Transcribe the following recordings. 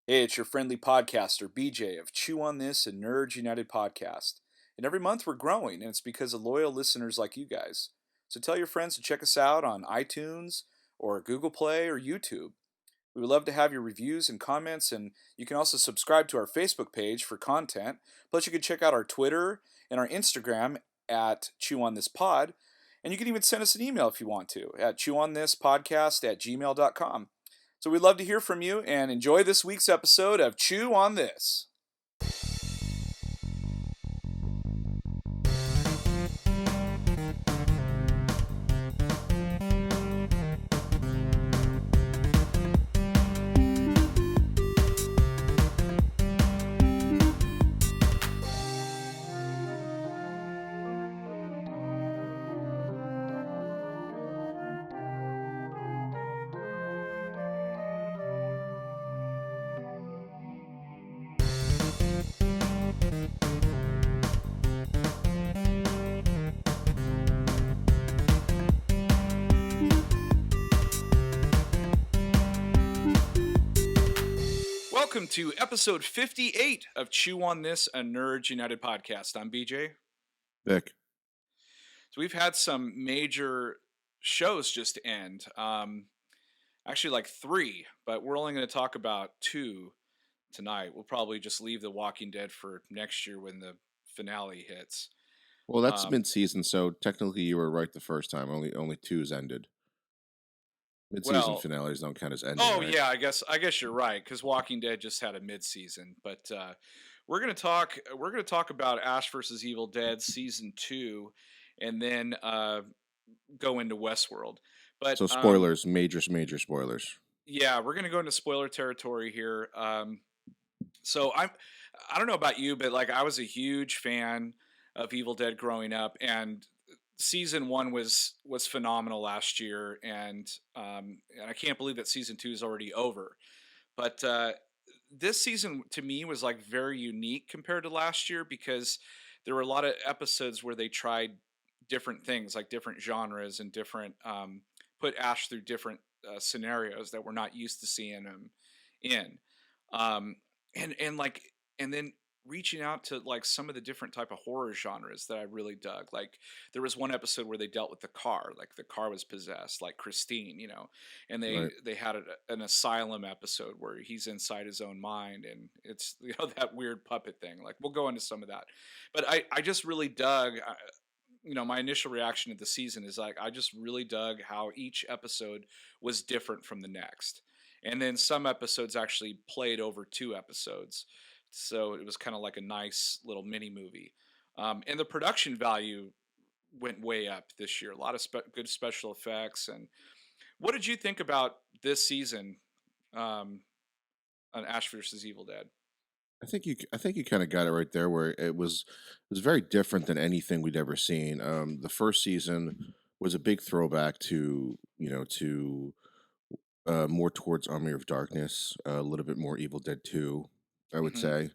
Hey, it's your friendly podcaster, BJ of Chew on This and Nerds United podcast. And every month we're growing, and it's because of loyal listeners like you guys. So tell your friends to check us out on iTunes or Google Play or YouTube. We would love to have your reviews and comments, and you can also subscribe to our Facebook page for content. Plus, you can check out our Twitter and our Instagram at Chew on This Pod. And you can even send us an email if you want to at chewonthispodcast@gmail.com. So we'd love to hear from you and enjoy this week's episode of Chew on This. Welcome to episode 58 of Chew on This, a Nerds United podcast. I'm BJ. Vic. So we've had some major shows just end. Actually, like three, but we're only going to talk about two tonight. We'll probably just leave The Walking Dead for next year when the finale hits. Well, that's Um, mid-season, so technically you were right the first time. Only two's ended. Mid-season well, finales don't count as ending, oh right? yeah, I guess you're right because Walking Dead just had a mid-season, but we're gonna talk about Ash versus Evil Dead season 2, and then go into Westworld. But So spoilers, major spoilers. yeah, we're gonna go into spoiler territory here. So I don't know about you, but like I was a huge fan of Evil Dead growing up, and season 1 was phenomenal last year, and I can't believe that season 2 is already over. But this season to me was like very unique compared to last year because there were a lot of episodes where they tried different things, like different genres and different put Ash through different scenarios that we're not used to seeing him in. Um, and like and then reaching out to like some of the different type of horror genres that I really dug. Like there was one episode where they dealt with the car, like the car was possessed, like Christine, and they Right. they had an asylum episode where he's inside his own mind, and it's that weird puppet thing. Like we'll go into some of that, but I just really dug. My initial reaction to the season is like I just really dug how each episode was different from the next, and then some episodes actually played over two episodes, so it was kind of like a nice little mini movie. And the production value went way up this year. A lot of good special effects. And what did you think about this season um, on Ash versus Evil Dead? I think you kind of got it right there, where it was very different than anything we'd ever seen. The first season was a big throwback to more towards Army of Darkness, a little bit more Evil Dead 2, I would Hmm. say.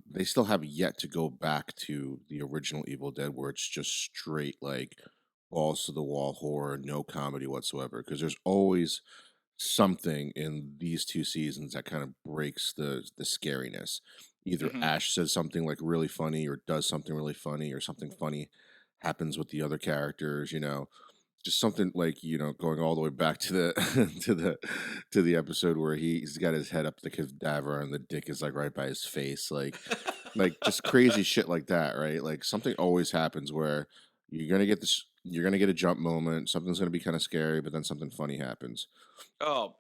They still have yet to go back to the original Evil Dead, where it's just straight like balls to the wall horror, no comedy whatsoever. Because there's always something in these two seasons that kind of breaks the scariness. Either Hmm. Ash says something like really funny, or does something really funny, or something funny happens with the other characters. Just something like going all the way back to the to the episode where he's got his head up the cadaver and the dick is like right by his face, like just crazy shit like that, right? Like something always happens where you're gonna get a jump moment, something's gonna be kind of scary, but then something funny happens. Oh,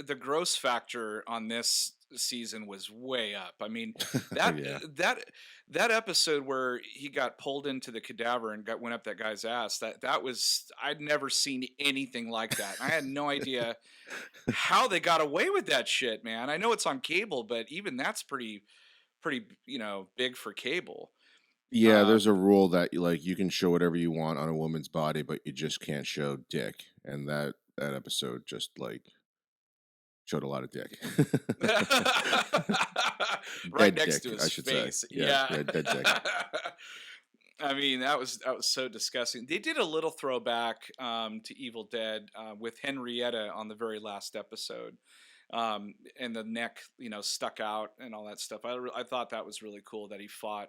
the gross factor on this season was way up. I mean, that Yeah. that that episode where he got pulled into the cadaver and went up that guy's ass. That was I'd never seen anything like that. I had no idea how they got away with that shit, man. I know it's on cable, but even that's pretty big for cable. Yeah, there's a Um, rule that like you can show whatever you want on a woman's body, but you just can't show dick. And that episode just like showed a lot of dick. right Dead next dick, to I his should say. face. Yeah, Yeah. yeah, dead dick. I mean, that was so disgusting. They did a little throwback to Evil Dead with Henrietta on the very last episode. and the neck, stuck out and all that stuff. I thought that was really cool that he fought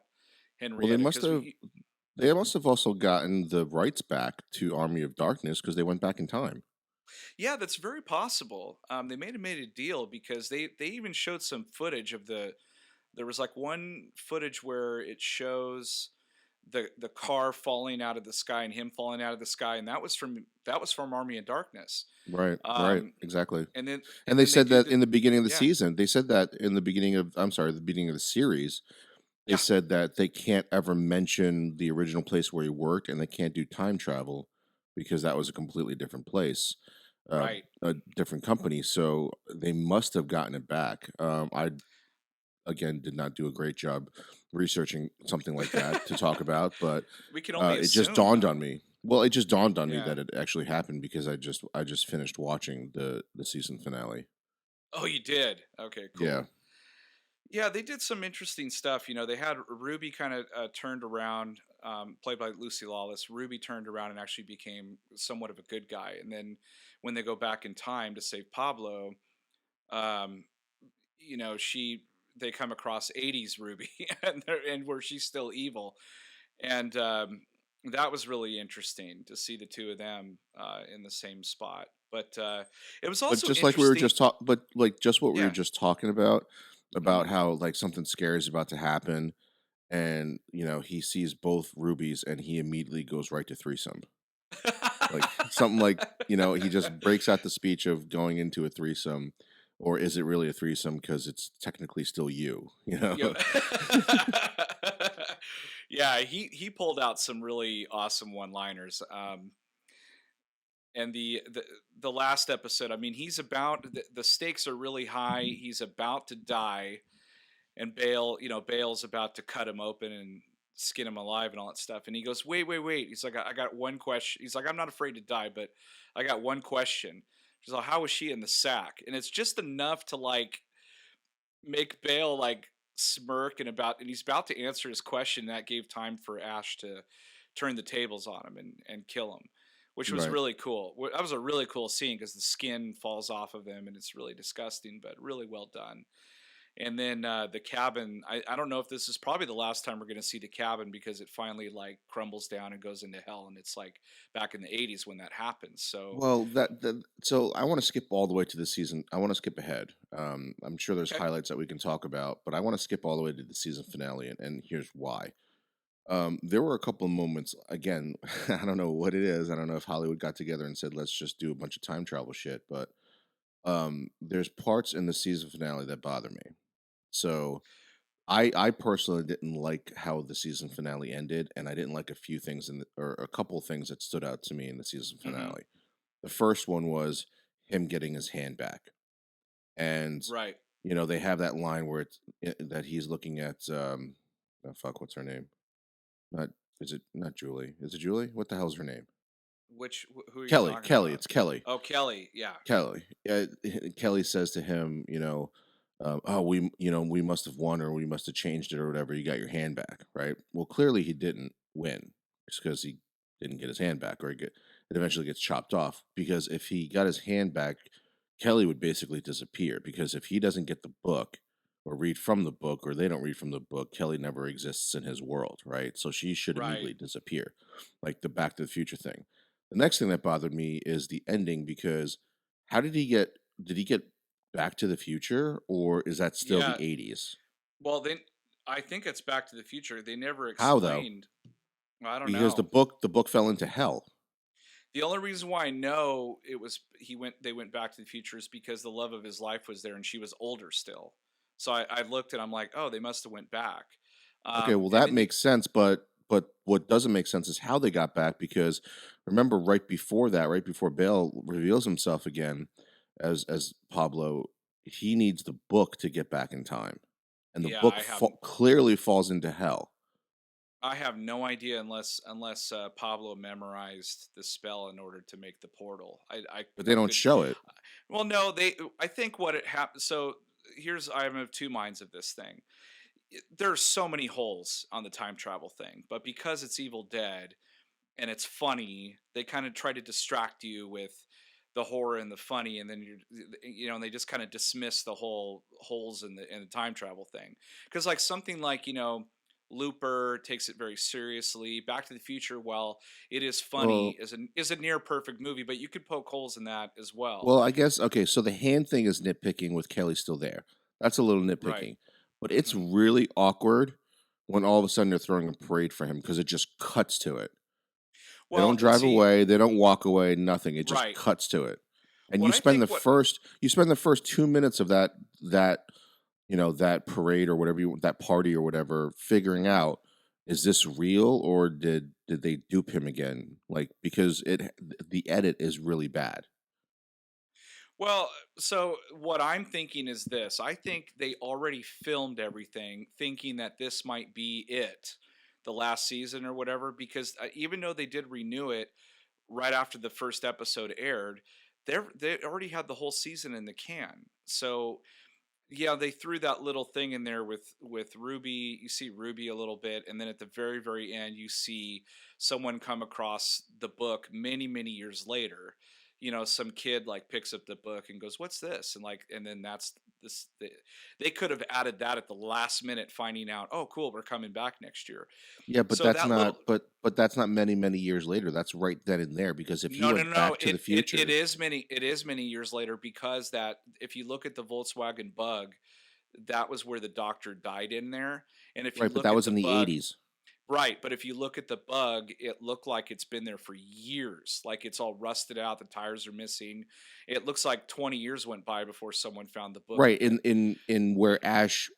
Well, they Henrietta must because have we. they must have also gotten the rights back to Army of Darkness because they went back in time. Yeah, that's very possible. They made a deal because they even showed some footage of the. There was like one footage where it shows the car falling out of the sky and him falling out of the sky, and that was from Army of Darkness. Right, Um, exactly. and then And and they then they said do that the in the beginning of the yeah. season. They said that in the beginning of I'm sorry, the beginning of the series. They Yeah, said that they can't ever mention the original place where he worked, and they can't do time travel because that was a completely different place, uh, right. a different company. So they must have gotten it back. I again did not do a great job researching something like that to talk about, but We can only it just assume, dawned on though. me. Well, it just dawned on me Yeah. that it actually happened because I just finished watching the season finale. Oh, you did? Okay, Yeah, cool. Yeah, they did some interesting stuff. They had Ruby kind of turned around, played by Lucy Lawless. Ruby turned around and actually became somewhat of a good guy. And then when they go back in time to save Pablo, um, she they come across '80s Ruby, and where she's still evil, and that was really interesting to see the two of them in the same spot. But it was but also just like we were interesting. just but like just what we were Yeah. just talking Mhm. about how like something scary is about to happen, and he sees both rubies and he immediately goes right to threesome. Like something like he just breaks out the speech of going into a threesome, or is it really a threesome because it's technically still you, you know? Yo. Yeah, he pulled out some really awesome one-liners. And the last episode, I mean, the stakes are really high. He's about to die, and Bale's about to cut him open and skin him alive and all that stuff. And he goes, "Wait, wait, wait." He's like, "I got one question." He's like, "I'm not afraid to die, but I got one question." She's like, "How was she in the sack?" And it's just enough to like make Bale like smirk and he's about to answer his question. That gave time for Ash to turn the tables on him and kill him, which was Right. really cool. That was a really cool scene because the skin falls off of him and it's really disgusting, but really well done. And then the cabin, I don't know if this is probably the last time we're going to see the cabin because it finally like crumbles down and goes into hell. And it's like back in the '80s when that happens. So, Well, so I want to skip all the way to the season. I want to skip ahead. I'm sure there's okay. highlights that we can talk about, but I want to skip all the way to the season finale, and here's why. There were a couple of moments. Again, I don't know what it is. I don't know if Hollywood got together and said, "Let's just do a bunch of time travel shit," but there's parts in the season finale that bother me. So I personally didn't like how the season finale ended, and I didn't like a few things or a couple of things that stood out to me in the season Hmm. finale. The first one was him getting his hand back, and Right. they have that line where that he's looking at oh fuck, what's her name? Not is it not Julie? Is it Julie? What the hell's her name? Who are you Kelly. talking Kelly. about? It's Kelly. Oh, Kelly. Yeah. Kelly. Kelly says to him, "Oh, we must have won, or we must have changed it, or whatever. You got your hand back, right?" Well, clearly he didn't win, just because he didn't get his hand back, or it eventually gets chopped off. Because if he got his hand back, Kelly would basically disappear. Because if he doesn't get the book, or read from the book, or they don't read from the book, Kelly never exists in his world, right? So she should Right. immediately disappear, like the Back to the Future thing. The next thing that bothered me is the ending because how did he get Back to the Future, or is that still the Yeah. 80s? Well, then I think it's Back to the Future. They never How though? explained. Well, I don't Because the know. book the book fell into hell. The only reason why I know they went back to the future is because the love of his life was there and she was older still. So I looked and I'm like, oh, they must have went back. Okay, well And that then makes sense, but what doesn't make sense is how they got back because remember right before that, right before Bale reveals himself again as Pablo, he needs the book to get back in time. And the yeah, book clearly falls into hell. I have no idea unless Pablo memorized the spell in order to make the portal. But they I don't could. show it. Well, no, they. I think what it happened. So here's I have two minds of this thing. There's so many holes on the time travel thing, but because it's Evil Dead and it's funny, they kind of try to distract you with the horror and the funny, and then and they just kind of dismiss the whole holes in the time travel thing. Because like something like Looper takes it very seriously. Back to the Future, while it is funny, Well, is a near perfect movie, but you could poke holes in that as well. well, I guess okay. So the hand thing is nitpicking with Kelly still there. That's a little Right. nitpicking, but it's Hmm. really awkward when all of a sudden they're throwing a parade for him because it just cuts to it. They don't Well, drive see, away, they don't walk away, nothing. It just right. cuts to it. And What I think what you spend the first 2 minutes of that that parade or whatever you that party or whatever figuring Mhm. out, is this real or did they dupe him again? Like because the edit is really bad. Well, so what I'm thinking is this. I think they already filmed everything thinking that this might be it, the last season or whatever, because even though they did renew it right after the first episode aired, they already had the whole season in the can. So yeah, they threw that little thing in there with Ruby. You see Ruby a little bit, and then at the very end, you see someone come across the book many years later. Some kid like picks up the book and goes, "What's this?" And then that's this. They could have added that at the last minute, finding out, "Oh, cool, we're coming back next year." Yeah, but So that's that little not but that's not many years later. That's right then and there because if you no, no, went no. back to the It future. is many years later, because that if you look at the Volkswagen Bug, that was where the doctor died in there. And if you Right, but look that at was the in the bug, '80s. right, but if you look at the bug, it looked like it's been there for years. Like it's all rusted out, the tires are missing. It looks like 20 years went by before someone found the book Right, again. in where Ash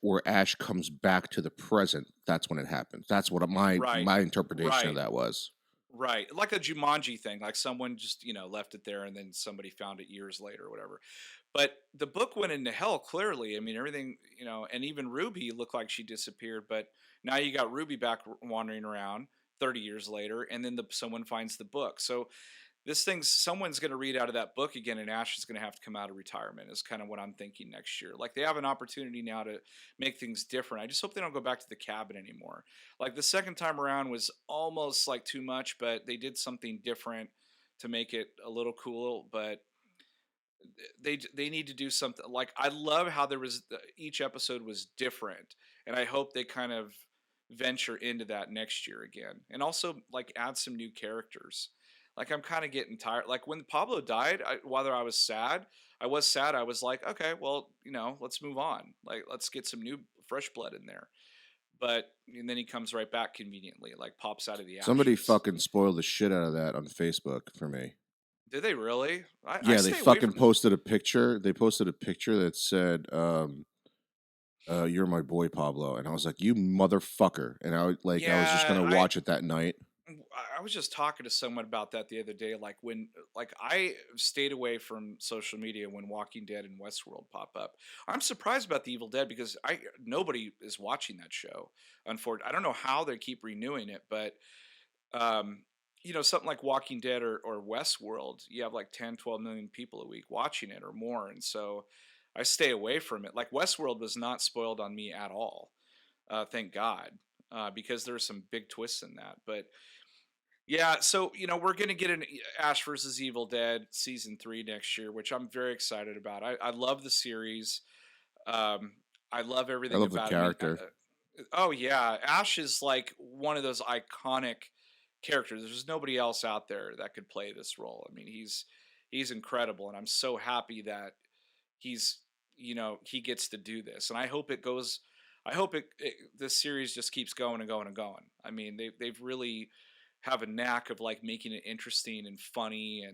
comes back to the present, that's when it happens. That's what Right. my interpretation of Right. that was. Right. Like a Jumanji thing, like someone just, left it there and then somebody found it years later or whatever. But the book went into hell clearly. I mean, everything, and even Ruby looked like she disappeared, but now you got Ruby back wandering around 30 years later, and then someone finds the book. So someone's going to read out of that book again, and Ash is going to have to come out of retirement, is kind of what I'm thinking next year. Like they have an opportunity now to make things different. I just hope they don't go back to the cabin anymore. Like the second time around was almost like too much, but they did something different to make it a little cool. But they need to do something. Like I love how each episode was different, and I hope they kind of venture into that next year again, and also like add some new characters. Like I'm kind of getting tired. Like when Pablo died, whether I was sad, I was sad. I was like, okay, well, let's move on. Like let's get some new fresh blood in there. But and then he comes right back conveniently, like pops out of the Somebody ashes. fucking spoiled the shit out of that on Facebook for me. Did they really? I Yeah, stay away from. they posted a picture that said, "You're my boy, Pablo," and I was like, "You motherfucker!" And I was just Yeah, gonna watch it that night. I was just talking to someone about that the other day. Like I stayed away from social media when Walking Dead and Westworld pop up. I'm surprised about the Evil Dead because I nobody is watching that show. Unfortunately, I don't know how they keep renewing it, but um, something like Walking Dead or Westworld, you have like 10, 12 million people a week watching it or more, and so I stay away from it. Like Westworld was not spoiled on me at all, thank God, because there's some big twists in that, but. Yeah, so we're gonna get an Ash versus Evil Dead season 3 next year, which I'm very excited about. I love the series. Um, I love I everything love the about it. I mean, character. oh yeah, Ash is like one of those iconic characters. There's nobody else out there that could play this role. I mean, he's incredible, and I'm so happy that he's he gets to do this, and I hope it goes. I hope this series just keeps going and going and going. I mean, they've really have a knack of like making it interesting and funny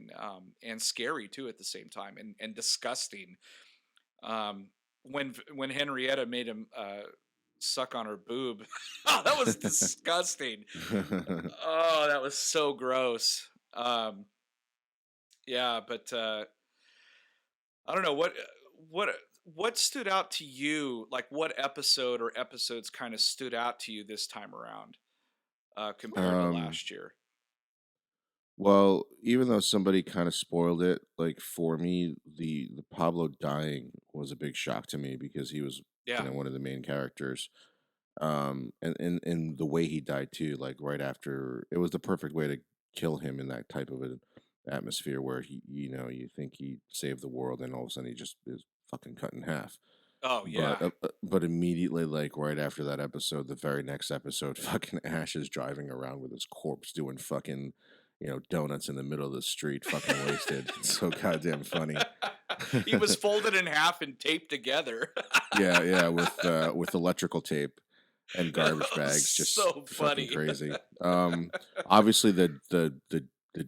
and scary too at the same time and disgusting. When Henrietta made him suck on her boob, oh, that was disgusting. Oh, that was so gross. Yeah, but I don't know what what stood out to you. Like, what episode or episodes kind of stood out to you this time around compared to um, last year? well, even though somebody kind of spoiled it, like for me, the Pablo dying was a big shock to me because he was, Yeah. one of the main characters. And the way he died too, like right after, it was the perfect way to kill him in that type of atmosphere where you think he saved the world, and all of a sudden he just is fucking cut in half. Oh yeah. But immediately, like right after that episode, the very next episode, fucking Ash is driving around with his corpse doing fucking, donuts in the middle of the street, fucking wasted. It's so goddamn funny. He was folded in half and taped together. Yeah, yeah, with electrical tape and garbage That was bags, just so fucking funny. crazy. Obviously the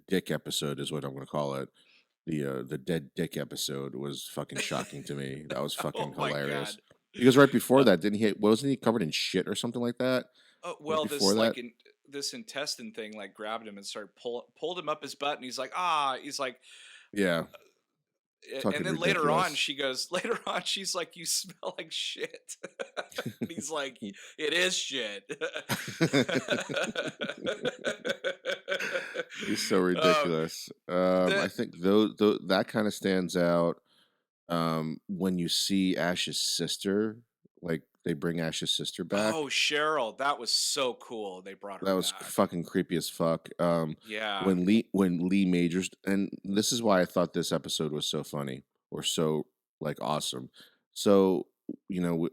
dick episode is what I'm gonna call it. The dead dick episode was fucking shocking to me. That was Oh fucking my hilarious. god. Because right before Uh, that, didn't he wasn't he covered in shit or something like that? Right well, before this that? this intestine thing like grabbed him and started pulled him up his butt, and he's like, Yeah, and fucking then later on ridiculous. she goes, later on she's like, you smell like shit. And he's like, it is shit. He's so uh, ridiculous. the I think though that kind of stands out when you see Ash's sister, like they bring Ash's sister back. Oh, Cheryl, that was so cool. They brought her That was back. fucking creepy as fuck. Yeah. When Lee Majors, and this is why I thought this episode was so funny or so like awesome. So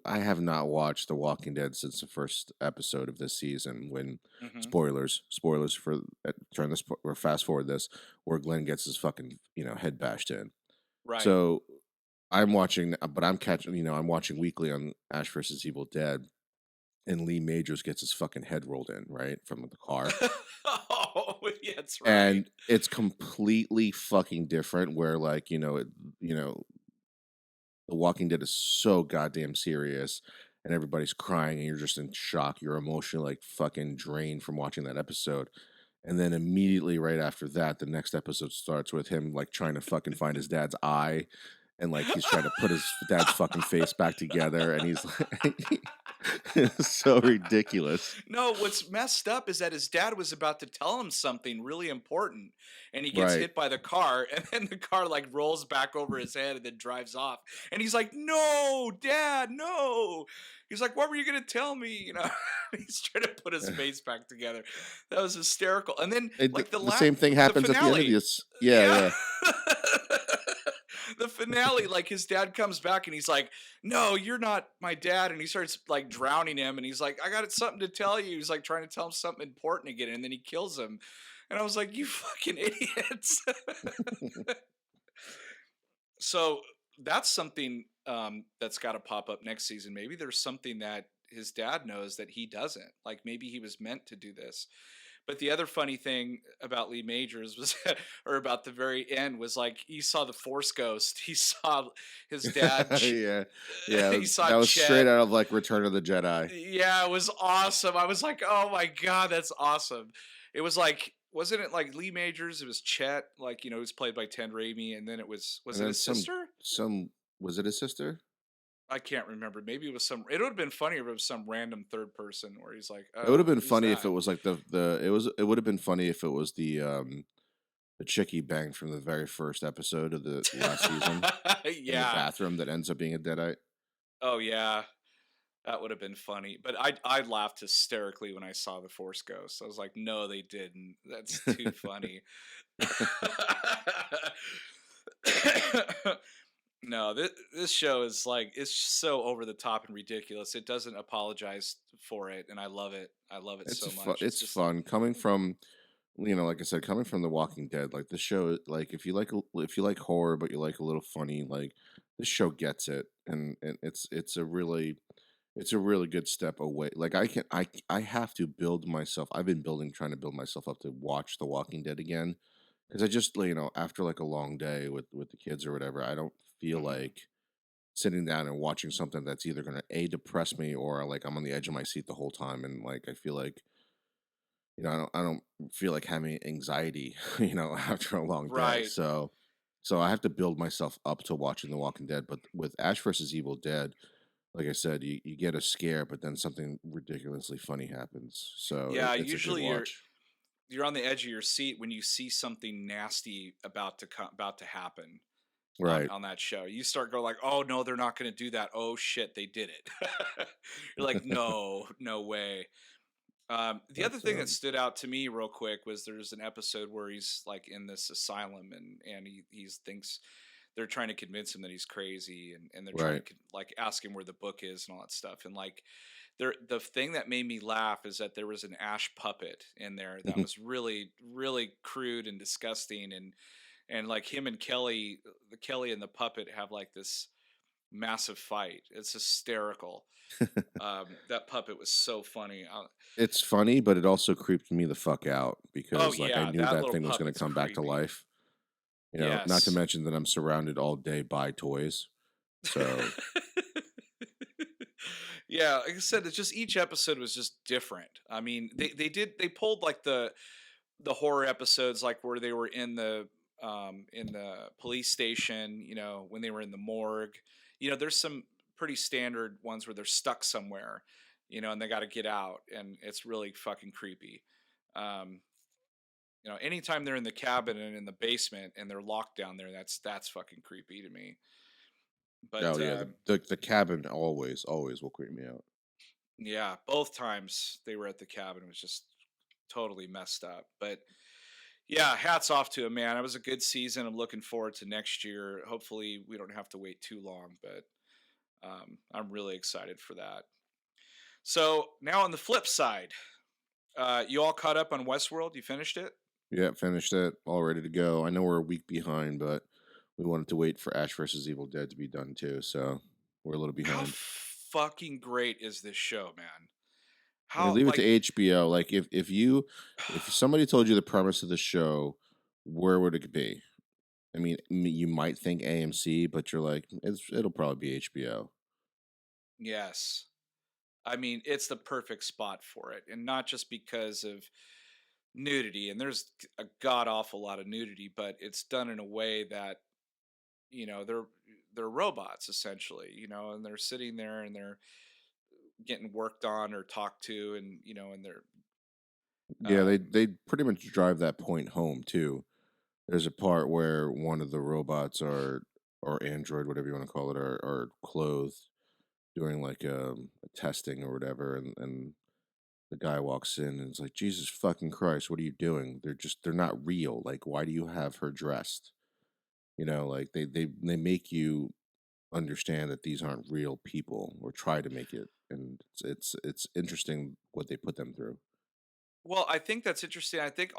I have not watched The Walking Dead since the first episode of this season. When Hmm. spoilers for turn this or fast forward this, where Glenn gets his fucking head bashed in. Right. So I'm watching, but I'm catching. I'm watching weekly on Ash versus Evil Dead, and Lee Majors gets his fucking head rolled in right from the car, Oh, yeah, that's right. and it's completely fucking different. Where like The Walking Dead is so goddamn serious, and everybody's crying, and you're just in shock. You're emotionally like fucking drained from watching that episode. And then immediately right after that, the next episode starts with him like trying to fucking find his dad's eye, and like he's trying to put his dad's fucking face back together, and he's like, it's so ridiculous. No, what's messed up is that his dad was about to tell him something really important, and he gets Right. hit by the car, and then the car like rolls back over his head and then drives off. And he's like, "No, Dad, no!" He's like, "What were you gonna tell me?" He's trying to put his face back together. That was hysterical. And then like The same thing the happens at the end of finale, this. Yeah, yeah. yeah. The finale, like his dad comes back and he's like, "No, you're not my dad," and he starts like drowning him, and he's like, "I got something to tell you." He's like trying to tell him something important again, and then he kills him. And I was like, "You fucking idiots!" So that's something that's got to pop up next season. Maybe there's something that his dad knows that he doesn't. Like maybe he was meant to do this. But the other funny thing about Lee Majors was, or about the very end, was like he saw the Force Ghost. He saw his dad. Yeah, yeah. He saw That was straight Chet. out of like Return of the Jedi. Yeah, it was awesome. I was like, oh my god, that's awesome. It was like, wasn't it like Lee Majors? It was Chet, like it was played by Ted Raimi, and then was And it then his sister? some was it his sister? I can't remember. Maybe it was some. It would have been funnier if it was some random third person where he's like, It would have been who's funny if it that? was like it would have been funny if it was the chick he banged from the very first episode of the last season in the Yeah. bathroom that ends up being a deadite. Oh yeah. That would have been funny. But I laughed hysterically when I saw the Force Ghost. I was like, no, they didn't. That's too funny. No, this show is like, it's so over the top and ridiculous. It doesn't apologize for it, and I love it. I love it so much. It's It's just fun coming from like I said, coming from The Walking Dead. Like the show, like if you like horror but you like a little funny, like this show gets it, and it's a really good step away. Like I have to build myself. I've been trying to build myself up to watch The Walking Dead again, because I just after like a long day with the kids or whatever, I don't feel mhm. like sitting down and watching something that's either going to a depress me, or like I'm on the edge of my seat the whole time, and like I feel like I don't feel like having anxiety after a long day. Right. So I have to build myself up to watching The Walking Dead. But with Ash versus Evil Dead, like I said, you get a scare, but then something ridiculously funny happens. So Yeah, it's a good usually watch. you're on the edge of your seat when you see something nasty about to happen Right. on that show. You start going like, "Oh no, they're not going to do that. Oh shit, they did it." You're like, "No, no way." The other That's thing that stood out to me real quick was there's an episode where he's like in this asylum, and he's thinks they're trying to convince him that he's crazy, and they're trying to right. like ask him where the book is and all that stuff. And like the thing that made me laugh is that there was an ash puppet in there that was really crude and disgusting, and like him and Kelly, the Kelly and the puppet have like this massive fight. It's hysterical. That puppet was so funny. It's funny, but it also creeped me the fuck out Oh because like I yeah, knew that that little thing was going to puppet's come back to creepy. life. Not to Yes. mention that I'm surrounded all day by toys. So Yeah, like I said, it's just each episode was just different. I mean, they pulled like the horror episodes like where they were in the police station, when they were in the morgue. There's some pretty standard ones where they're stuck somewhere, and they got to get out, and it's really fucking creepy. Um, anytime they're in the cabin and in the basement and they're locked down there, that's fucking creepy to me. oh But yeah, the cabin always will creep me out. yeah, both times they were at the cabin was just totally messed up. But yeah, hats off to him, man. It was a good season. I'm looking forward to next year. Hopefully, we don't have to wait too long, but I'm really excited for that. So now on the flip side, you all caught up on Westworld? You finished it? Yeah, finished it, all ready to go. I know we're a week behind, but we wanted to wait for Ash versus Evil Dead to be done too, so we're a little How behind. fucking great is this show, man? I mean, How leave it to like HBO. Like if somebody told you the premise of the show, where would it be? I mean, you might think AMC, but you're like, it'll probably be HBO. yes. I mean, it's the perfect spot for it, and not just because of nudity. And there's a god awful lot of nudity, but it's done in a way that they're robots essentially, and they're sitting there and they're getting worked on or talked to, and they're Yeah, uh, they pretty much drive that point home too. There's a part where one of the robots are or android, whatever you want to call it, are clothed doing like a testing or whatever, and the guy walks in and it's like, Jesus fucking Christ, what are you doing? They're not real. Like, why do you have her dressed? Like they make you understand that these aren't real people or try to make it, and it's interesting what they put them through. well, I think that's interesting. I think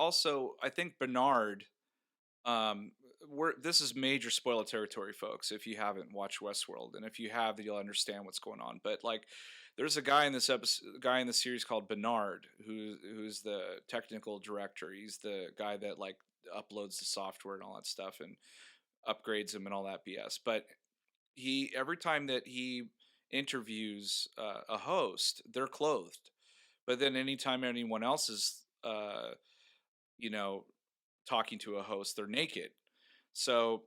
Bernard, um this is major spoiler territory, folks, if you haven't watched Westworld, and if you have, then you'll understand what's going on. But like, there's a guy in the series called Bernard, who's the technical director. He's the guy that like uploads the software and all that stuff and upgrades them and all that BS. But he every time that he interviews a host, they're clothed. But then anytime anyone else is you know talking to a host, they're naked. So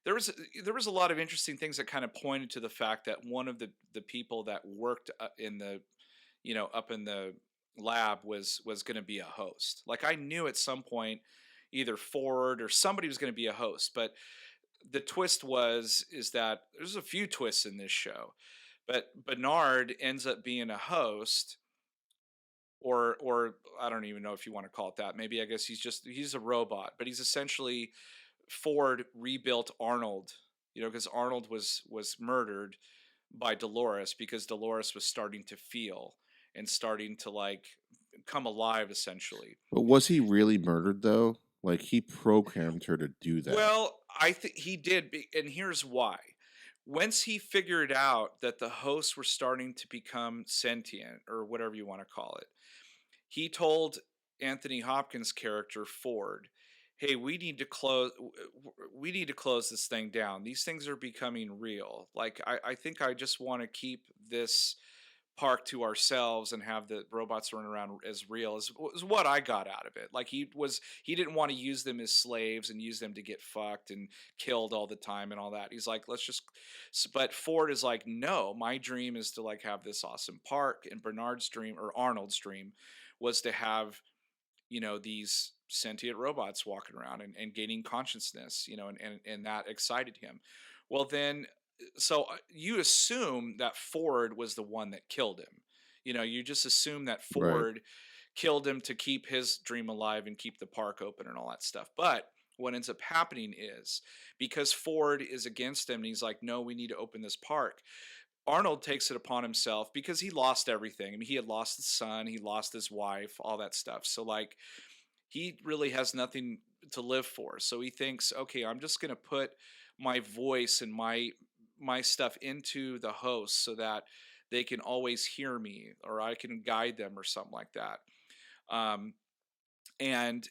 there was there was a lot of interesting things that kind of pointed to the fact that one of the people that worked in the up in the lab was going to be a host. Like, I knew at some point either Ford or somebody was going to be a host, but the twist was is that there's a few twists in this show, but Bernard ends up being a host, or I don't even know if you want to call it that. Maybe, I guess he's a robot, but he's essentially Ford rebuilt Arnold, because Arnold was murdered by Dolores because Dolores was starting to feel and starting to like come alive essentially. But was he really murdered though? Like he programmed her to do that. Well, I think he did, and here's why. Once he figured out that the hosts were starting to become sentient, or whatever you want to call it, he told Anthony Hopkins' character Ford, "Hey, we need to close this thing down. These things are becoming real. Like, I think I just want to keep this park to ourselves and have the robots run around as real as was what I got out of it. Like, he didn't want to use them as slaves and use them to get fucked and killed all the time and all that. He's like, let's just but Ford is like, no, my dream is to like have this awesome park, and Bernard's dream, or Arnold's dream, was to have these sentient robots walking around and gaining consciousness, and that excited him. Well, then, so you assume that Ford was the one that killed him. You just assume that Right. Ford killed him to keep his dream alive and keep the park open and all that stuff. But what ends up happening is because Ford is against him and he's like, no, we need to open this park. Arnold takes it upon himself because he lost everything. I mean, he had lost his son, he lost his wife, all that stuff. So, like, he really has nothing to live for. So he thinks, okay, I'm just going to put my voice and my stuff into the host so that they can always hear me or I can guide them or something like that. Um, and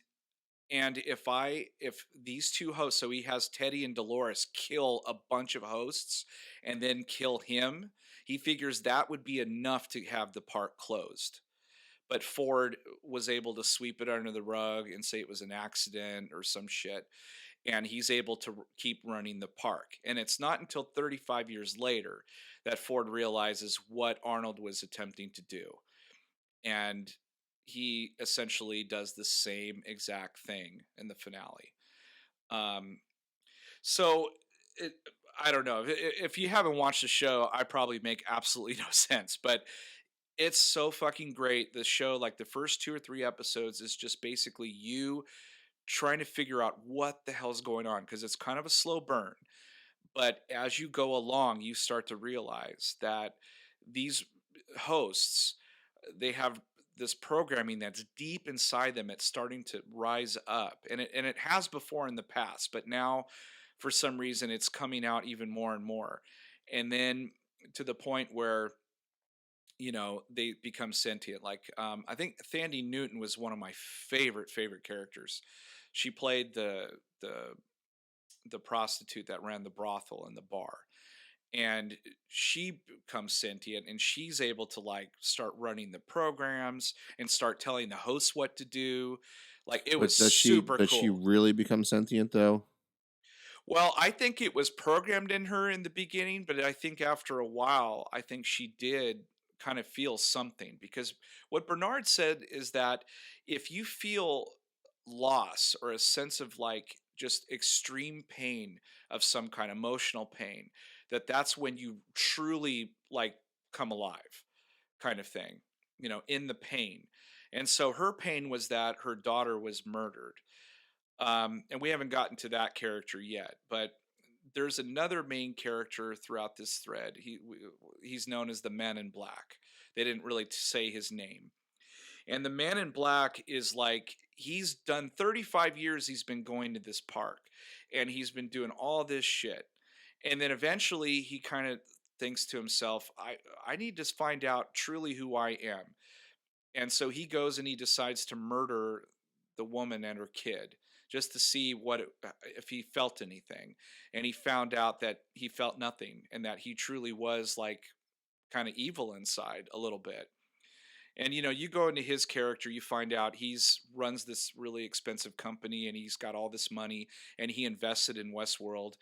if these two hosts, so he has Teddy and Dolores kill a bunch of hosts and then kill him, he figures that would be enough to have the park closed. But Ford was able to sweep it under the rug and say it was an accident or some shit, and he's able to keep running the park. And it's not until 35 years later that Ford realizes what Arnold was attempting to do, and he essentially does the same exact thing in the finale. Um, so it, I don't know if you haven't watched the show, I probably make absolutely no sense, but it's so fucking great. The show, like the first 2 or 3 episodes, is just basically you trying to figure out what the hell's going on because it's kind of a slow burn. But as you go along, you start to realize that these hosts, they have this programming that's deep inside them. It's starting to rise up, and it has before in the past, but now for some reason it's coming out even more and more, and then to the point where they become sentient. Like I think Thandie Newton was one of my favorite characters. She played the prostitute that ran the brothel and the bar, and she becomes sentient and she's able to like start running the programs and start telling the hosts what to do. Like it was But does she super does she cool. really become sentient though? Well, I think it was programmed in her in the beginning, but I think after a while, I think she did kind of feel something because what Bernard said is that if you feel loss or a sense of like just extreme pain of some kind, emotional pain, that's when you truly like come alive, kind of thing, in the pain. And so her pain was that her daughter was murdered, and we haven't gotten to that character yet, but there's another main character throughout this thread. He's known as the Man in Black. They didn't really say his name. And the Man in Black is like he's done 35 years he's been going to this park and he's been doing all this shit. And then eventually he kind of thinks to himself, I need to find out truly who I am. And so he goes and he decides to murder the woman and her kid just to see if he felt anything. And he found out that he felt nothing and that he truly was like kind of evil inside a little bit. And you go into his character, you find out he's runs this really expensive company and he's got all this money and he invested in Westworld,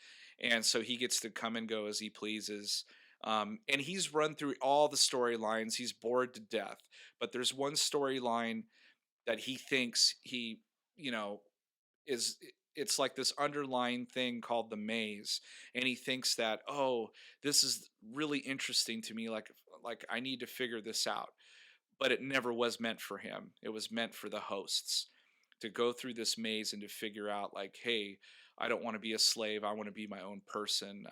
and so he gets to come and go as he pleases. And he's run through all the storylines. He's bored to death, but there's one storyline that he thinks you know, is it's like this underlying thing called the maze, and he thinks that, oh, this is really interesting to me. Like I need to figure this out, but it never was meant for him. It was meant for the hosts to go through this maze and to figure out like, hey, I don't want to be a slave. I want to be my own person.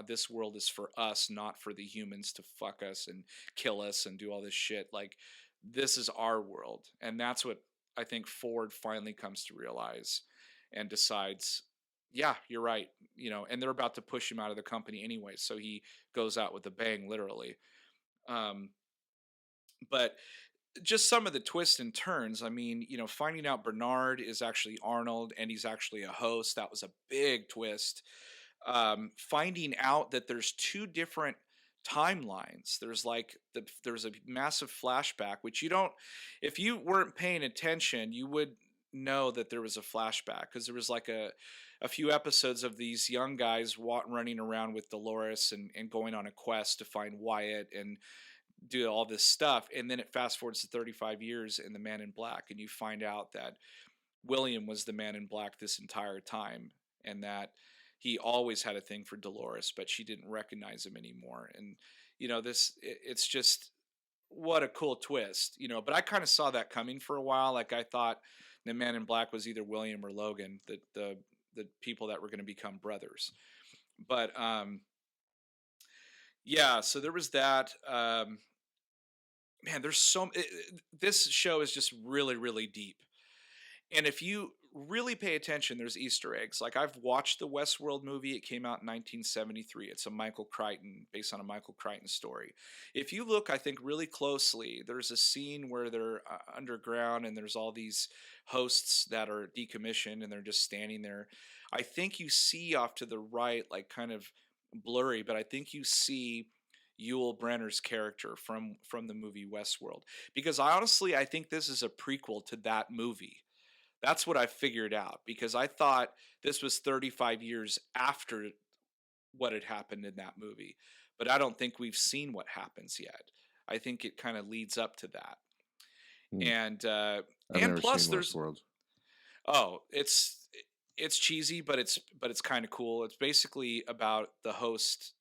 This world is for us, not for the humans to fuck us and kill us and do all this shit. Like, this is our world. And that's what I think Ford finally comes to realize and decides, yeah, you're right. And they're about to push him out of the company anyway. So he goes out with a bang, literally. Um, but just some of the twists and turns. I mean, finding out Bernard is actually Arnold and he's actually a host. That was a big twist. Finding out that there's two different timelines. There's a massive flashback, which you don't, if you weren't paying attention, you would know that there was a flashback because there was like a few episodes of these young guys running around with Dolores and going on a quest to find Wyatt and do all this stuff, and then it fast forwards to 35 years in the Man in Black, and you find out that William was the Man in Black this entire time, and that he always had a thing for Dolores, but she didn't recognize him anymore. And it's just what a cool twist, but I kind of saw that coming for a while. Like I thought the Man in Black was either William or Logan, the people that were going to become brothers. But yeah, so there was that. Man, there's this show is just really, really deep. And if you really pay attention, there's Easter eggs. Like I've watched the Westworld movie. It came out in 1973. It's a Michael Crichton, based on a Michael Crichton story. If you look, I think, really closely, there's a scene where they're underground and there's all these hosts that are decommissioned and they're just standing there. I think you see off to the right, like kind of blurry, but I think you see Yul Brenner's character from the movie Westworld. Because I think this is a prequel to that movie. That's what I figured out because I thought this was 35 years after what had happened in that movie. But I don't think we've seen what happens yet. I think it kind of leads up to that. Hmm. And I've never plus seen there's Westworld. oh, it's cheesy, but it's kind of cool. It's basically about the host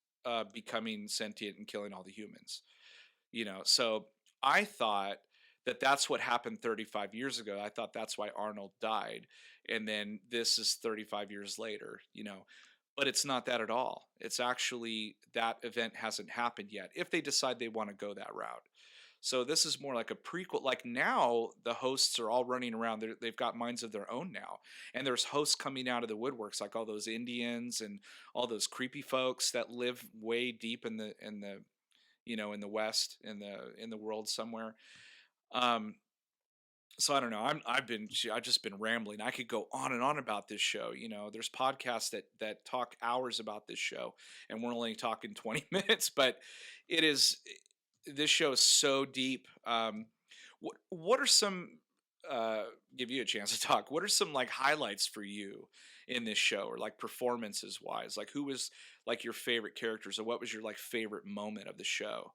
becoming sentient and killing all the humans. So I thought that that's what happened 35 years ago. I thought that's why Arnold died, and then this is 35 years later. But it's not that at all. It's actually that event hasn't happened yet if they decide they want to go that route. So this is more like a prequel. Like now, the hosts are all running around. They've got minds of their own now, and there's hosts coming out of the woodworks, like all those Indians and all those creepy folks that live way deep in the West, in the world somewhere. Um, so I don't know. I've just been rambling. I could go on and on about this show. There's podcasts that talk hours about this show, and we're only talking 20 minutes. But it is this show is so deep. What are some give you a chance to talk? What are some like highlights for you in this show, or like performances wise? Like who was like your favorite characters, or what was your like favorite moment of the show?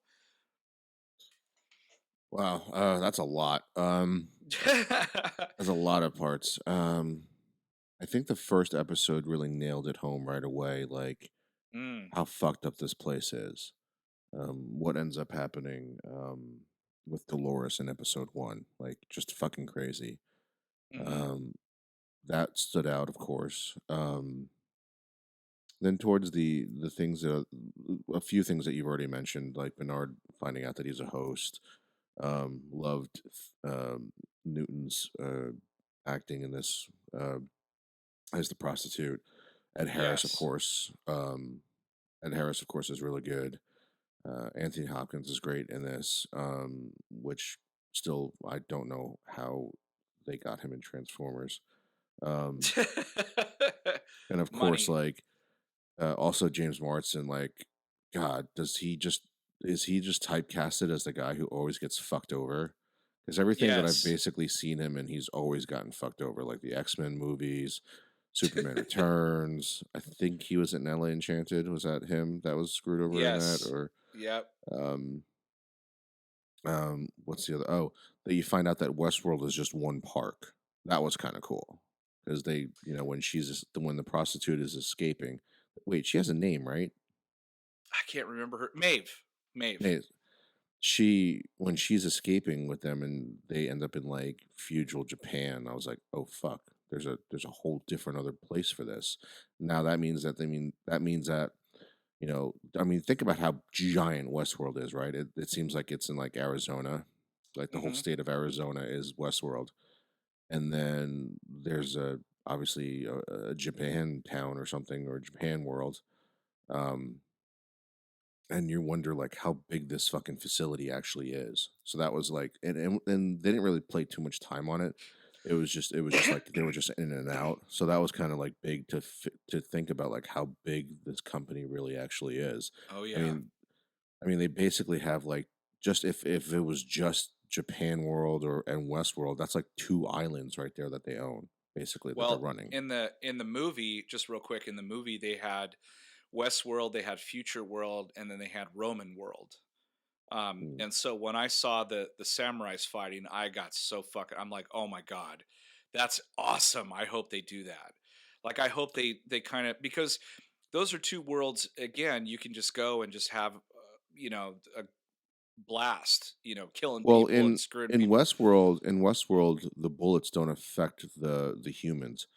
Wow, that's a lot. There's a lot of parts. I think the first episode really nailed it home right away, like Mm, how fucked up this place is. What ends up happening with Dolores in episode one, like just fucking crazy. mhm. Um, that stood out, of course. Then towards the things that a few things that you've already mentioned, like Bernard finding out that he's a host. Loved Newton's acting in this as the prostitute. Ed Harris, of Yes. course. Ed Harris, of course, is really good. Anthony Hopkins is great in this, which still I don't know how they got him in Transformers. Um, and of course, Money. like also James Marsden, like God, does he just is he just typecasted as the guy who always gets fucked over? Because everything that I've Yes. basically seen him in, he's always gotten fucked over, like the X-Men movies, Superman Returns. I think he was in LA Enchanted. Was that him that was screwed over in that? Yes. Or Yep. um what's the other? Oh, that you find out that Westworld is just one park. That was kind of cool because they, when the prostitute is escaping. Wait, she has a name, right? I can't remember her. Maeve. Maeve. Hey, she when she's escaping with them and they end up in like feudal Japan. I was like, oh fuck, there's a whole different other place for this. Now that means that I mean, think about how giant Westworld is, right? It seems like it's in like Arizona, like the whole Hmm. state of Arizona is Westworld, and then there's obviously a Japan town or something or Japan world. Um, and you wonder like how big this fucking facility actually is. So that was like, and they didn't really play too much time on it. It was just like they were just in and out. So that was kind of like big to think about like how big this company really actually is. Oh I yeah. mean, they basically have like just if it was just Japan World or and Westworld, that's like two islands right there that they own basically that they're Well, running. in the movie, just real quick, in the movie they had Westworld, they had Future World, and then they had Roman World. Mm. And so when I saw the samurais fighting, I got so fucking. I'm like, oh my god, that's awesome. I hope they do that. Like, I hope they kind of, because those are two worlds. Again, you can just go and just have, blast, killing Well, people and screwing in people. Westworld, the bullets don't affect the humans.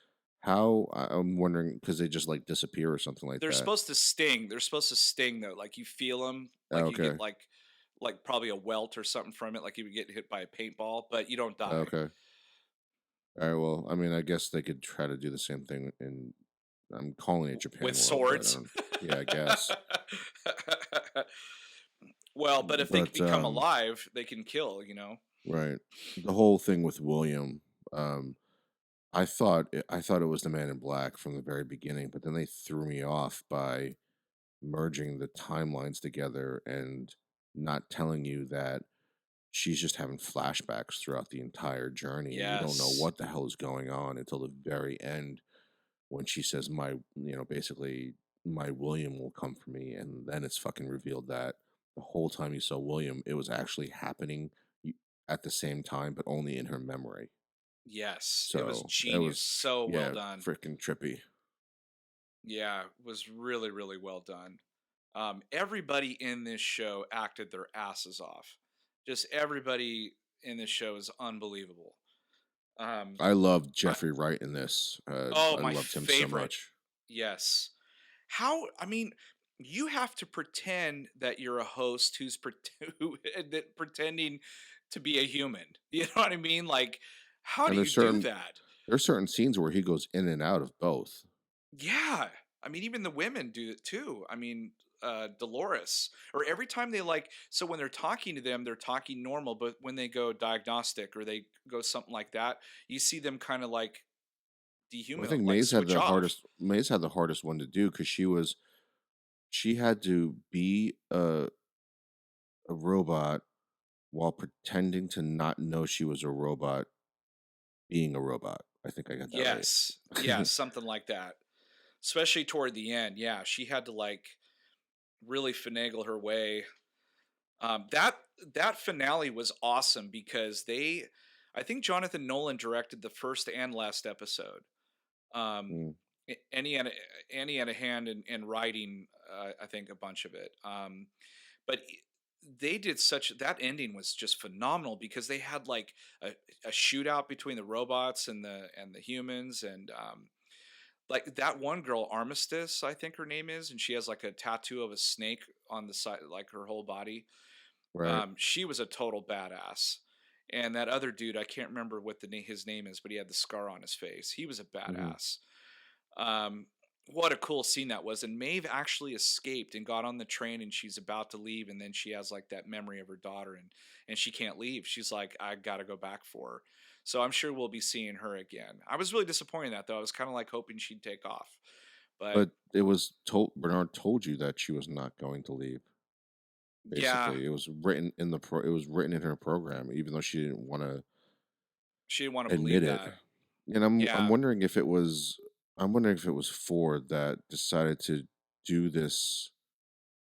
How I'm wondering because they just like disappear or something like They're that. supposed to sting. They're supposed to sting though. Like you feel them, Oh, like you get okay, like probably a welt or something from it, like you would get hit by a paintball, but you don't oh, die. okay. All right. Well, I mean, I guess they could try to do the same thing in. I'm calling it With Japan World, but I swords. don't. Yeah, I guess. Well, but if they But become alive, they can kill. right, the whole thing with William. Um, I thought it was the Man in Black from the very beginning, but then they threw me off by merging the timelines together and not telling you that she's just having flashbacks throughout the entire journey, and you don't know Yes. what the hell is going on until the very end when she says, basically, my William will come for me. And then it's fucking revealed that the whole time you saw William, it was actually happening y- at the same time, but only in her memory. Yes. It was So it genius. was, So well yeah, done. freaking trippy. Yeah, it was really, really well done. Everybody in this show acted their asses off. Just everybody in this show is unbelievable. Um, I loved I, Jeffrey Wright in this. oh, I my loved him so favorite. much. Yes. I mean, you have to pretend that you're a host that pretending to be a human. You know what I mean? Like, how do And you do that? there's certain scenes where he goes in and out of both. Yeah. I mean, even the women do it too. I mean, Dolores, or every time so when they're talking to them, they're talking normal, but when they go diagnostic or they go something like that, you see them kind of like I dehuman, think like switch off. Maze had the hardest one to do because she had to be a robot while pretending to not know she was a robot being a robot. I think I got that right. Yes. Yeah, something like that. Especially toward the end. Yeah, she had to really finagle her way. That finale was awesome because I think Jonathan Nolan directed the first and last episode. Um, Mm, and he had a hand in writing, I think, a bunch of it. But they did that ending was just phenomenal because they had like a shootout between the robots and the humans, and like that one girl, Armistice, I think her name is, and she has like a tattoo of a snake on the side, like her whole body. right. She was a total badass. And that other dude, I can't remember what his name is, but he had the scar on his face. He was a Hmm. badass. Um, what a cool scene that was. And Maeve actually escaped and got on the train, and she's about to leave, and then she has like that memory of her daughter, and she can't leave. She's like, I gotta go back for her. So I'm sure we'll be seeing her again. I was really disappointed in that though. I was kind of like hoping she'd take off. But But it was told Bernard told you that she was not going to leave. yeah, Basically, it was written in it was written in her program, even though she didn't want to she didn't want to admit believe it. that. And I'm Yeah. wondering if it was Ford that decided to do this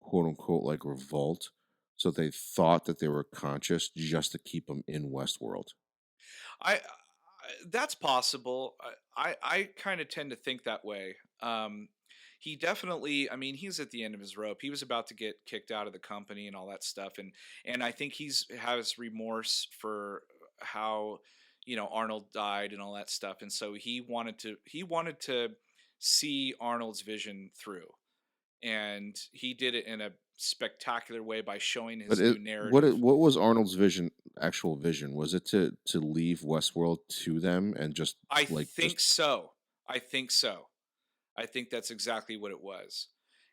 quote unquote like revolt, so they thought that they were conscious just to keep them in Westworld. I that's possible. I kind of tend to think that way. He definitely. I mean, he's at the end of his rope. He was about to get kicked out of the company and all that stuff, and I think he's has remorse for how Arnold died and all that stuff, and so he wanted to see Arnold's vision through, and he did it in a spectacular way by showing But his new narrative. what was Arnold's actual vision? Was it to leave Westworld to them and just I like just? think so. I think so. I think that's exactly what it was.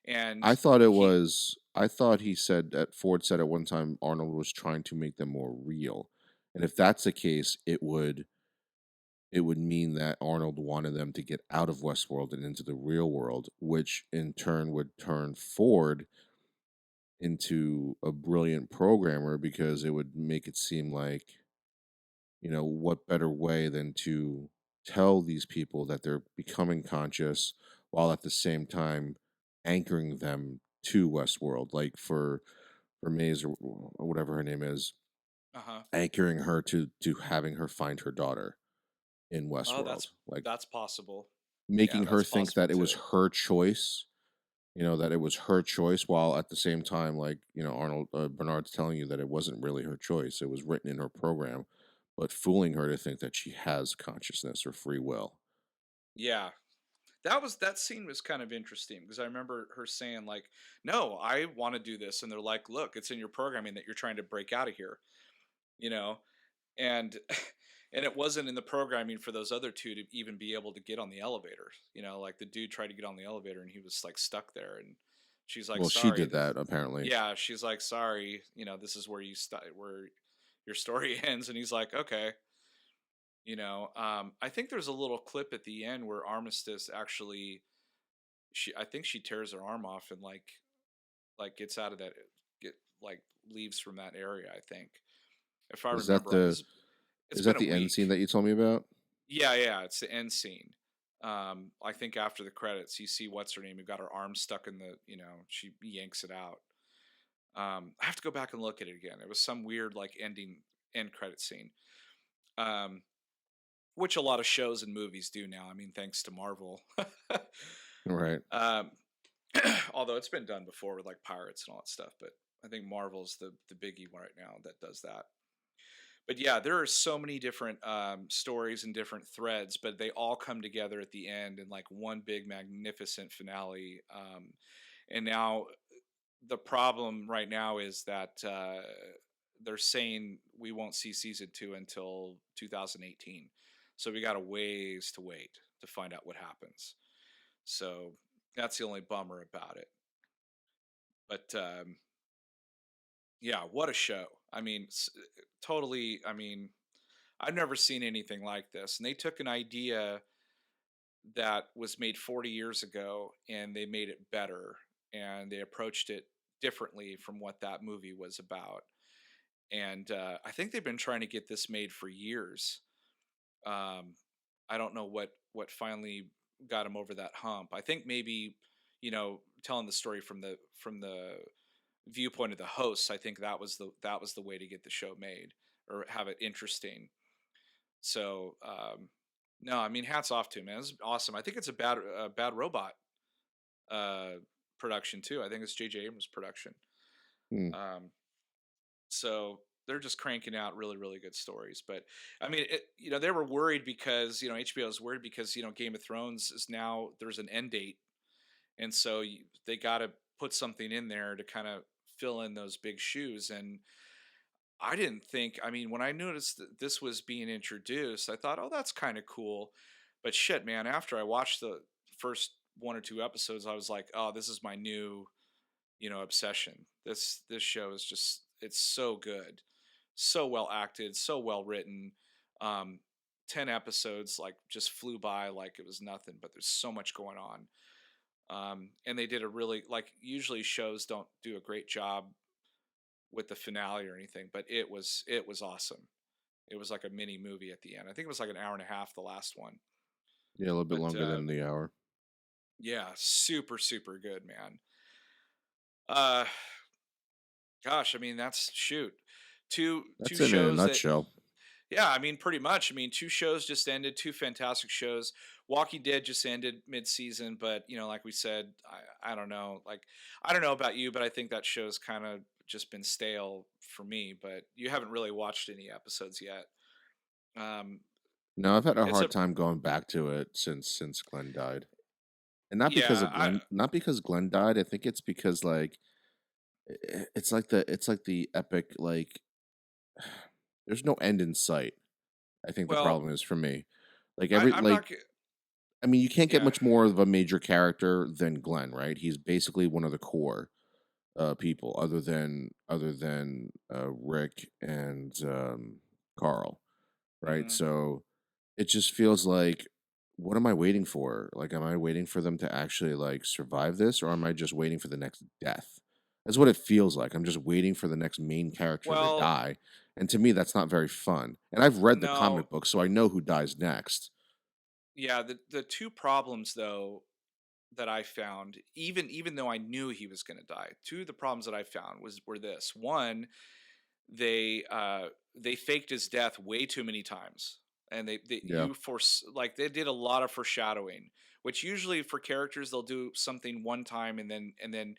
And he I thought he said that Ford said at one time Arnold was trying to make them more real. And if that's the case, it would mean that Arnold wanted them to get out of Westworld and into the real world, which in turn would turn Ford into a brilliant programmer because it would make it seem like, what better way than to tell these people that they're becoming conscious while at the same time anchoring them to Westworld, like for Maze or whatever her name is, uh-huh. anchoring her to having her find her daughter in Oh, Westworld, like that's possible. Yeah, making her that's think possible that it was too. her choice you know, that it was her choice, while at the same time, like, you know, Arnold Bernard's telling you that it wasn't really her choice. It was written in her program, but fooling her to think that she has consciousness or free will. Yeah. That scene was kind of interesting because I remember her saying like, "No, I want to do this," and they're like, "Look, it's in your programming that you're trying to break out of here," you know, and and it wasn't in the programming for those other two to even be able to get on the elevator. Like the dude tried to get on the elevator and he was like stuck there, and she's like, Well, she "Sorry, did that apparently. yeah," she's like, "Sorry, this is where where your story ends," and he's like, "Okay." I think there's a little clip at the end where Armistice actually, I think she tears her arm off and like gets out of that, get like leaves from that area. I think, if I Is that remember right, the this it's is been that a the end week. scene that you told me about? Yeah, yeah, it's the end scene. I think after the credits, you see what's her name, who got her arm stuck in the, she yanks it out. I have to go back and look at it again. It was some weird like end credit scene. Um, which a lot of shows and movies do now. I mean, thanks to Marvel. Right. um, although it's been done before with like Pirates and all that stuff, but I think Marvel's the biggie right now that does that. But yeah, there are so many different stories and different threads, but they all come together at the end in like one big magnificent finale. And now the problem right now is that they're saying we won't see season two until 2018. So we got a ways to wait to find out what happens. So that's the only bummer about it. But yeah, what a show. I mean, totally. I mean, I've never seen anything like this. And they took an idea that was made 40 years ago and they made it better and they approached it differently from what that movie was about. And I think they've been trying to get this made for years. Um, I don't know what finally got him over that hump. I think maybe, telling the story from the viewpoint of the hosts. I think that was the way to get the show made or have it interesting. So no, I mean, hats off to him, man. It's awesome. I think it's a bad robot uh, production too. I think it's J.J. Abrams' production. Hmm. Um, so they're just cranking out really really good stories. But I mean, they were worried because HBO is worried because Game of Thrones is now there's an end date, and so they got to put something in there to kind of fill in those big shoes. And I didn't think, I mean, when I noticed that this was being introduced, I thought, oh, that's kind of cool. But shit, man, after I watched the first one or two episodes, I was like, oh, this is my new, obsession. This show is just it's so good. So well acted, so well written. Um 10 episodes like just flew by like it was nothing, but there's so much going on. And they did a really like usually shows don't do a great job with the finale or anything, but it was awesome. It was like a mini movie at the end. I think it was like an hour and a half, the last one. Yeah, a little bit But longer than the hour. yeah, super super good, man. Uh, gosh, I mean that's shoot, two That's it in a shows that nutshell. yeah, I mean pretty much. I mean two shows just ended, two fantastic shows. Walking Dead just ended mid season, but like we said, I don't know, like I don't know about you, but I think that show's kind of just been stale for me. But you haven't really watched any episodes yet. Um, No, I've had a it's hard a time going back to it since Glenn died. And not because Yeah, of Glenn, not because Glenn died. I think it's because like it's like the epic like there's no end in sight. I think the well, problem is for me. Like I, every I'm not. like I mean, you can't get Yeah, much more of a major character than Glenn, right? He's basically one of the core people other than Rick and Carl, right? hmm So it just feels like, what am I waiting for? Like, am I waiting for them to actually like survive this, or am I just waiting for the next death? That's what it feels like. I'm just waiting for the next main character to well, die, and to me, that's not very fun. And I've read the no, comic book, so I know who dies next. yeah. The two problems though that I found, even though I knew he was going to die, two of the problems that I found were this: one, they faked his death way too many times, and they Yeah, they did a lot of foreshadowing, which usually for characters they'll do something one time and then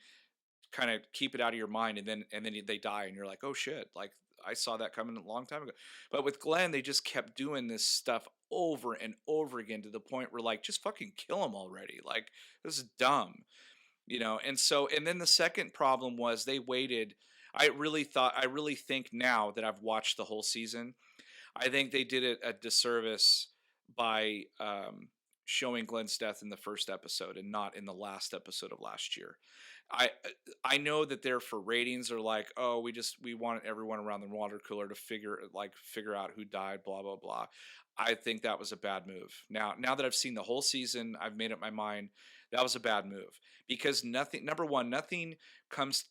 kind of keep it out of your mind, and then they die and you're like, oh shit, like I saw that coming a long time ago. But with Glenn, they just kept doing this stuff over and over again to the point where like, just fucking kill him already. Like, this is dumb, and so, and then the second problem was they waited. I really think now that I've watched the whole season, I think they did it a disservice by showing Glenn's death in the first episode and not in the last episode of last year. I know that they're for ratings. Are like, oh, we want everyone around the water cooler to figure out who died, blah blah blah. I think that was a bad move. Now that I've seen the whole season, I've made up my mind. That was a bad move because nothing. Number one, nothing comes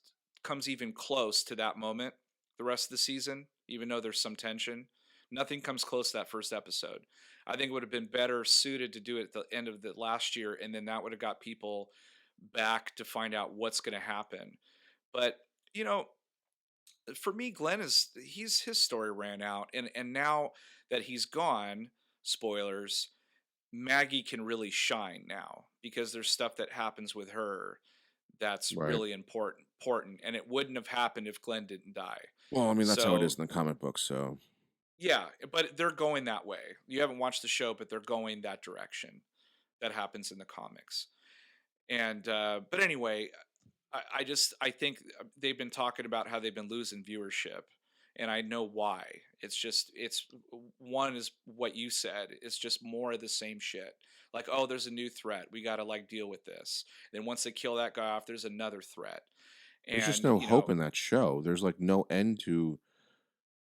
comes even close to that moment. The rest of the season, even though there's some tension, nothing comes close to that first episode. I think it would have been better suited to do it at the end of the last year, and then that would have got people back to find out what's going to happen. But you know, for me, Glenn is he's his story ran out, and now that he's gone, spoilers, Maggie can really shine now because there's stuff that happens with her that's Right. really important, and it wouldn't have happened if Glenn didn't die. Well, I mean, that's how it So is in the comic books. So yeah, but they're going that way. You haven't watched the show, but they're going that direction. That happens in the comics. And but anyway, I think they've been talking about how they've been losing viewership, and I know why. It's one is what you said. It's just more of the same shit. Like, oh, there's a new threat. We got to like deal with this. Then once they kill that guy off, there's another threat. there's just And no hope in that show. There's like no end to,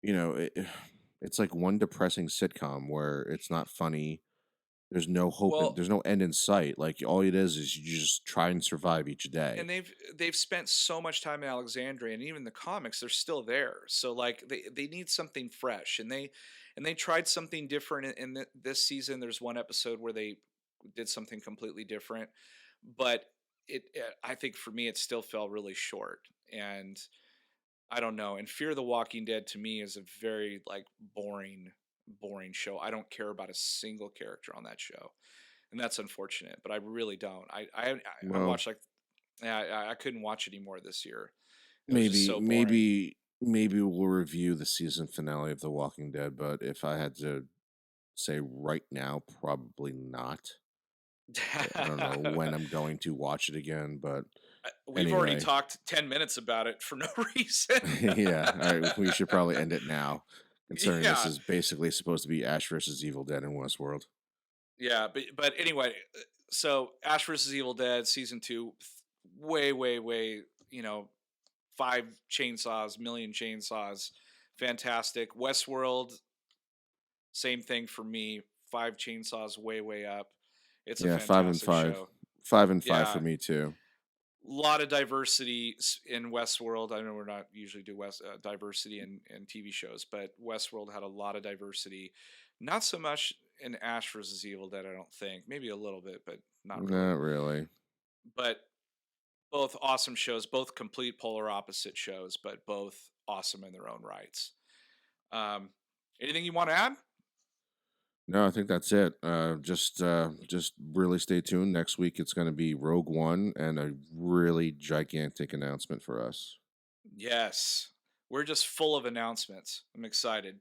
you know, it's like one depressing sitcom where it's not funny. There's no hope and well, there's no end in sight. Like all it is you just try and survive each day. and they've spent so much time in Alexandria, and even the comics, they're still there. So like they need something fresh, and they tried something different this season. There's one episode where they did something completely different, but I think for me it still fell really short, and I don't know. And Fear the Walking Dead to me is a very like boring show. I don't care about a single character on that show, and that's unfortunate. But I really don't. I Well, watched like yeah, I couldn't watch anymore this year. It was just maybe so boring. maybe we'll review the season finale of The Walking Dead, but if I had to say right now, probably not. I don't know when I'm going to watch it again, but We've already anyway. talked 10 minutes about it for no reason. Yeah, all right, we should probably end it now, considering this Yeah, is basically supposed to be Ash versus Evil Dead in Westworld. yeah, but anyway, so Ash versus Evil Dead season 2, way, 5 chainsaws, million chainsaws, fantastic. Westworld, same thing for me. 5 chainsaws, way up. It's a Yeah, 5 and fantastic 5. show. 5 and 5 for Yeah, me too. lot of diversity in Westworld. I know we're not usually do diversity in TV shows, but Westworld had a lot of diversity. Not so much in Ash versus Evil Dead, I don't think. Maybe a little bit, but not really. Not really. But both awesome shows, both complete polar opposite shows, but both awesome in their own rights. Um, anything you want to add? No, I think that's it. Just really stay tuned. Next week it's going to be Rogue One and a really gigantic announcement for us. Yes, we're just full of announcements. I'm excited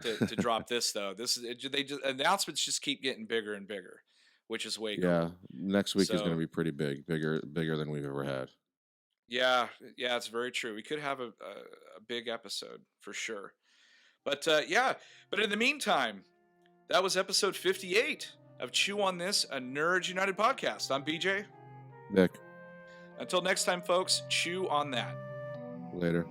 to drop this though. This is they just announcements just keep getting bigger and bigger, which is way Yeah, cool. next week is going to So be pretty big, bigger than we've ever had. yeah, it's very true. We could have a big episode for sure. But yeah, but in the meantime, that was episode 58 of Chew on This, a Nerds United podcast. I'm BJ. Nick, Until next time, folks, chew on that. later.